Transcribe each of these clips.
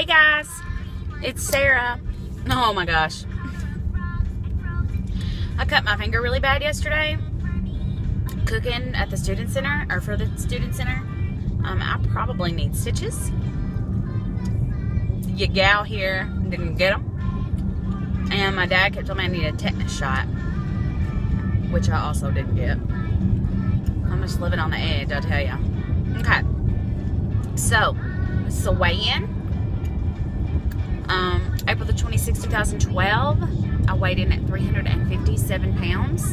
Hey guys, it's Sarah. Oh my gosh. I cut my finger really bad yesterday cooking at the student center, or for the student center. I probably need stitches. Your gal here didn't get them. And my dad kept telling me I need a tetanus shot, which I also didn't get. I'm just living on the edge, I'll tell you. Okay. So, this is a weigh-in. April the 26th, 2012. I weighed in at 357 pounds.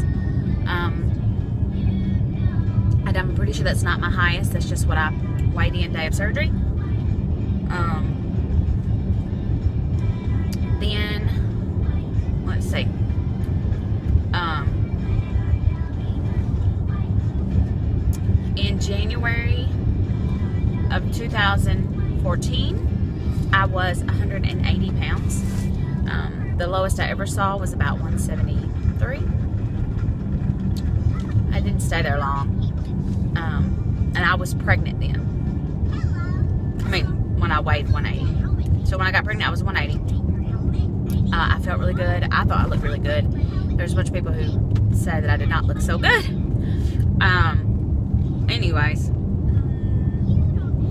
And I'm pretty sure that's not my highest. That's just what I weighed in day of surgery. Then, let's see. In January of 2014, I was 180 pounds. The lowest I ever saw was about 173. I didn't stay there long. And I was pregnant then. I mean, when I weighed 180. So when I got pregnant, I was 180. I felt really good. I thought I looked really good. There's a bunch of people who said that I did not look so good. Anyways,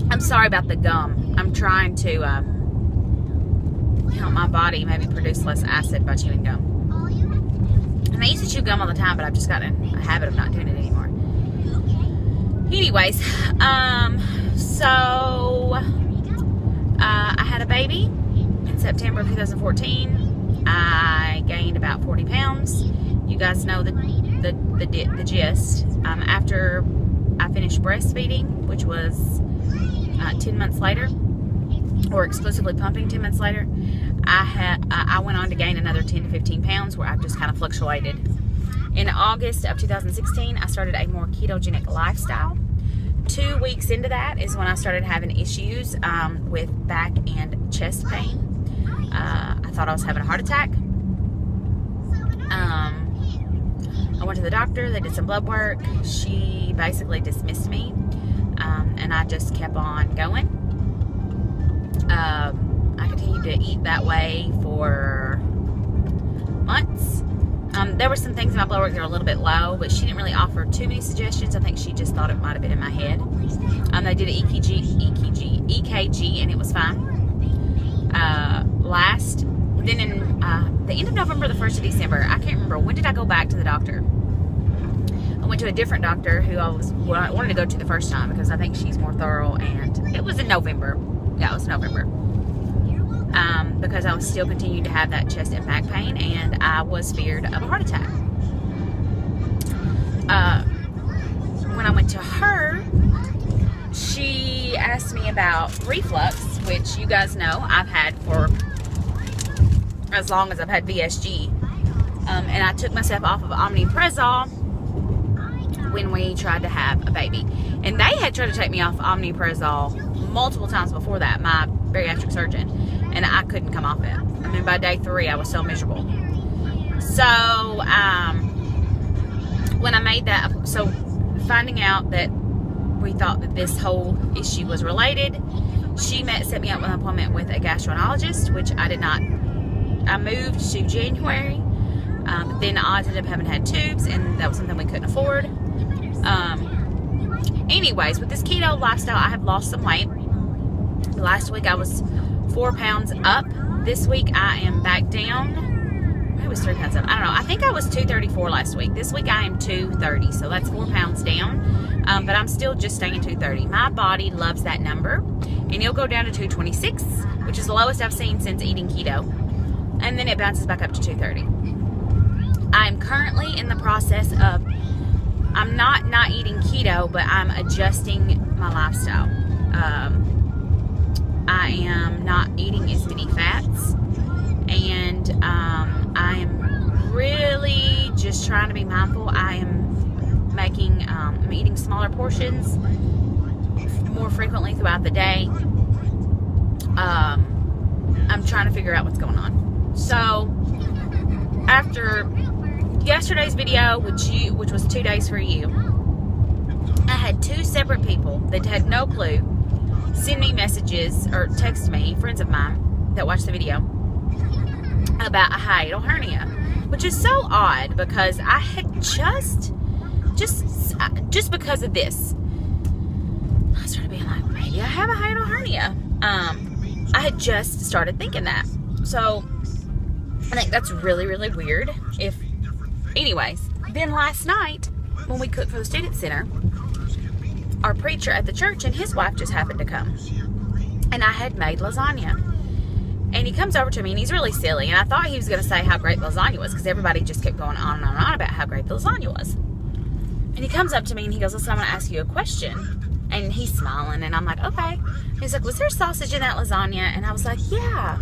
I'm sorry about the gum. I'm trying to help my body maybe produce less acid by chewing gum. And I used to chew gum all the time, but I've just gotten a habit of not doing it anymore. Anyways, so I had a baby in September of 2014. I gained about 40 pounds. You guys know the gist. After I finished breastfeeding, which was 10 months later, or exclusively pumping 10 months later, I went on to gain another 10 to 15 pounds, where I've just kind of fluctuated. In August of 2016, I started a more ketogenic lifestyle. 2 weeks into that is when I started having issues with back and chest pain. I thought I was having a heart attack. I went to the doctor. They did some blood work. She basically dismissed me, and I just kept on going. I continued to eat that way for months. There were some things in my blood work that were a little bit low, but she didn't really offer too many suggestions. I think she just thought it might have been in my head. They did an EKG, and it was fine. Then in the end of November, the 1st of December, I can't remember, when did I go back to the doctor? I went to a different doctor who I wanted to go to the first time because I think she's more thorough, and it was in November. Yeah, it was November. Because I was still continuing to have that chest and back pain, and I was feared of a heart attack. When I went to her, she asked me about reflux, which you guys know I've had for as long as I've had VSG. And I took myself off of omeprazole when we tried to have a baby. And they had tried to take me off omeprazole multiple times before that, my bariatric surgeon, and I couldn't come off it. I mean, by day 3, I was so miserable. So, when I made that, so finding out that we thought that this whole issue was related, she set me up with an appointment with a gastroenterologist, which I did not. I moved to January, but then I ended up having had tubes, and that was something we couldn't afford. Anyways, with this keto lifestyle, I have lost some weight. Last week I was 4 pounds up. This week I am back down. Maybe it was 3 pounds up. I don't know. I think I was 234 last week. This week I am 230, so that's 4 pounds down. But I'm still just staying 230. My body loves that number, and it'll go down to 226, which is the lowest I've seen since eating keto. And then it bounces back up to 230. I'm currently in the process of, I'm not eating keto, but I'm adjusting my lifestyle. I am not eating as many fats, and I am really just trying to be mindful. I am I'm eating smaller portions more frequently throughout the day. I'm trying to figure out what's going on. So, after yesterday's video, which was 2 days for you, I had 2 separate people that had no clue send me messages or text me, friends of mine that watched the video, about a hiatal hernia, which is so odd because I had just because of this, I started being like, maybe I have a hiatal hernia. I had just started thinking that. So I think that's really, really weird. Anyways, then last night when we cooked for the student center, our preacher at the church and his wife just happened to come, and I had made lasagna, and he comes over to me and he's really silly, and I thought he was going to say how great lasagna was because everybody just kept going on and on and on about how great the lasagna was. And he comes up to me and he goes, listen, I'm going to ask you a question. And he's smiling, and I'm like, okay. He's like, was there sausage in that lasagna? And I was like, yeah.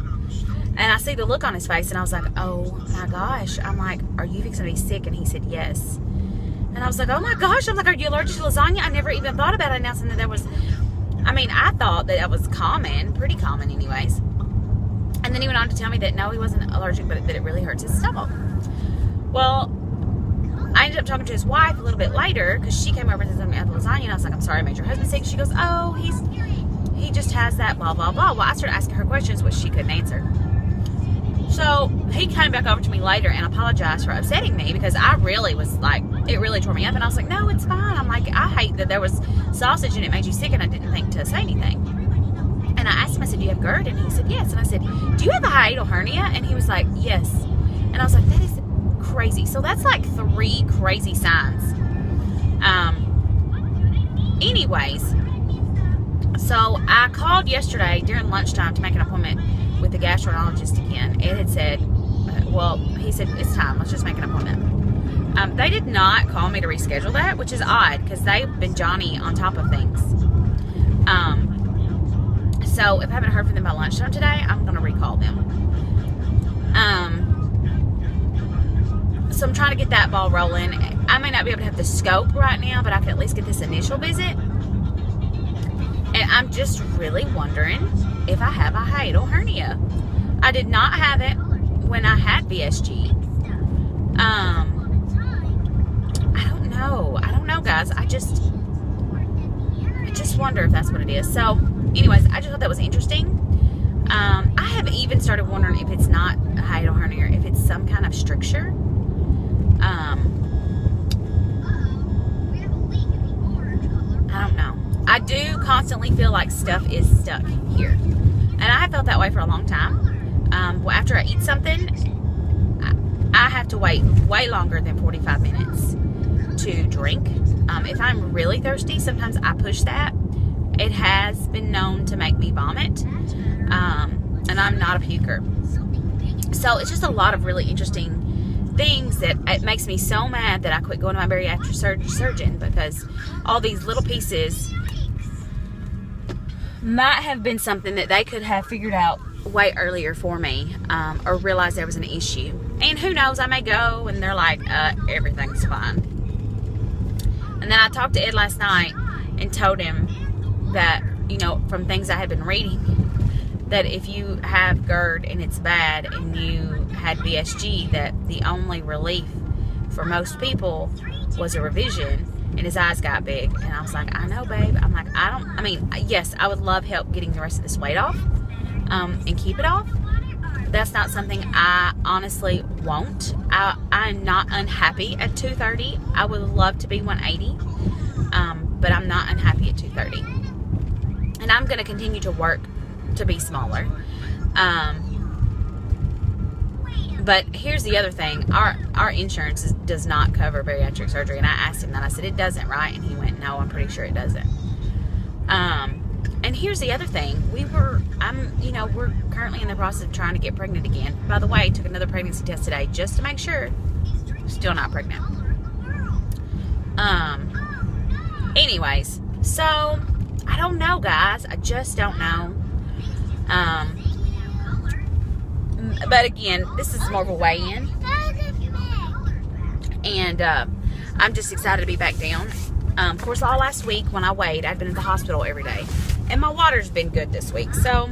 And I see the look on his face, and I was like, oh my gosh. I'm like, are you fixing to be sick? And he said, yes. And I was like, oh my gosh. I'm like, are you allergic to lasagna? I never even thought about announcing that there was, I thought that was common, pretty common anyways. And then he went on to tell me that no, he wasn't allergic, but that it really hurts his stomach. Well, I ended up talking to his wife a little bit later because she came over and said something about the lasagna, and I was like, I'm sorry I made your husband sick. She goes, oh, he just has that, blah, blah, blah. Well, I started asking her questions, which she couldn't answer. So he came back over to me later and apologized for upsetting me because I really was like, it really tore me up. And I was like, no, it's fine. I'm like, I hate that there was sausage and it made you sick, and I didn't think to say anything. And I asked him, I said, do you have GERD? And he said, yes. And I said, do you have a hiatal hernia? And he was like, yes. And I was like, that is crazy. So that's like 3 crazy signs. Anyways, so I called yesterday during lunchtime to make an appointment with the gastroenterologist again. It had said, well, he said, it's time, let's just make an appointment. They did not call me to reschedule that, which is odd because they've been Johnny on top of things. So if I haven't heard from them by lunchtime today, I'm going to recall them. So I'm trying to get that ball rolling. I may not be able to have the scope right now, but I can at least get this initial visit. And I'm just really wondering if I have a hiatal hernia. I did not have it when I had VSG. I don't know, guys. I just wonder if that's what it is. So, anyways, I just thought that was interesting. I have even started wondering if it's not a hiatal hernia, or if it's some kind of stricture. I don't know. I do constantly feel like stuff is stuck here, and I have felt that way for a long time. Well, after I eat something, I have to wait way longer than 45 minutes to drink. If I'm really thirsty, sometimes I push that. It has been known to make me vomit, and I'm not a puker. So it's just a lot of really interesting things that it makes me so mad that I quit going to my bariatric surgeon, because all these little pieces might have been something that they could have figured out way earlier for me, or realized there was an issue. And who knows, I may go and they're like, everything's fine. And then I talked to Ed last night and told him that, you know, from things I had been reading, that if you have GERD and it's bad and you had VSG, that the only relief for most people was a revision, and his eyes got big. And I was like, I know, babe. I'm like, yes, I would love help getting the rest of this weight off, and keep it off. That's not something I honestly won't. I'm not unhappy at 230. I would love to be 180, but I'm not unhappy at 230. And I'm going to continue to work to be smaller. But here's the other thing. Our insurance does not cover bariatric surgery. And I asked him that. I said, it doesn't, right? And he went, no, I'm pretty sure it doesn't. And here's the other thing. We're currently in the process of trying to get pregnant again. By the way, I took another pregnancy test today just to make sure. Still not pregnant. Anyways, so I don't know, guys. I just don't know. But again, this is more of a weigh-in, and I'm just excited to be back down. Of course, all last week when I weighed, I'd been at the hospital every day, and my water's been good this week, so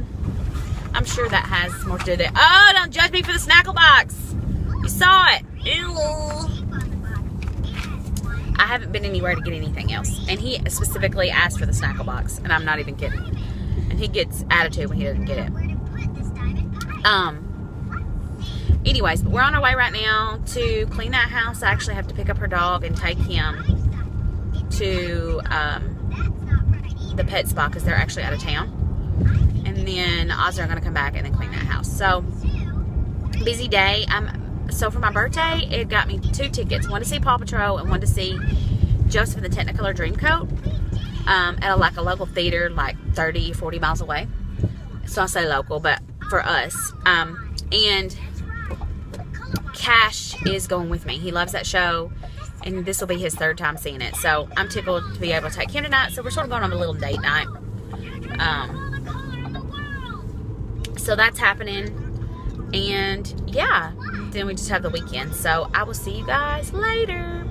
I'm sure that has more to do with it. Oh, don't judge me for the snackle box. You saw it. Ew. I haven't been anywhere to get anything else, and he specifically asked for the snackle box, and I'm not even kidding. And he gets attitude when he doesn't get it. Anyways, but we're on our way right now to clean that house. I actually have to pick up her dog and take him to the pet spa because they're actually out of town. And then Ozzy are going to come back and then clean that house. So, busy day. So for my birthday, it got me 2 tickets. One to see Paw Patrol and one to see Joseph and the Technicolor Dreamcoat at a local theater like 30, 40 miles away. So I say local, but for us. And Cash is going with me. He loves that show. And this will be his 3rd time seeing it. So I'm tickled to be able to take him tonight. So we're sort of going on a little date night. So that's happening. And yeah, then we just have the weekend. So I will see you guys later.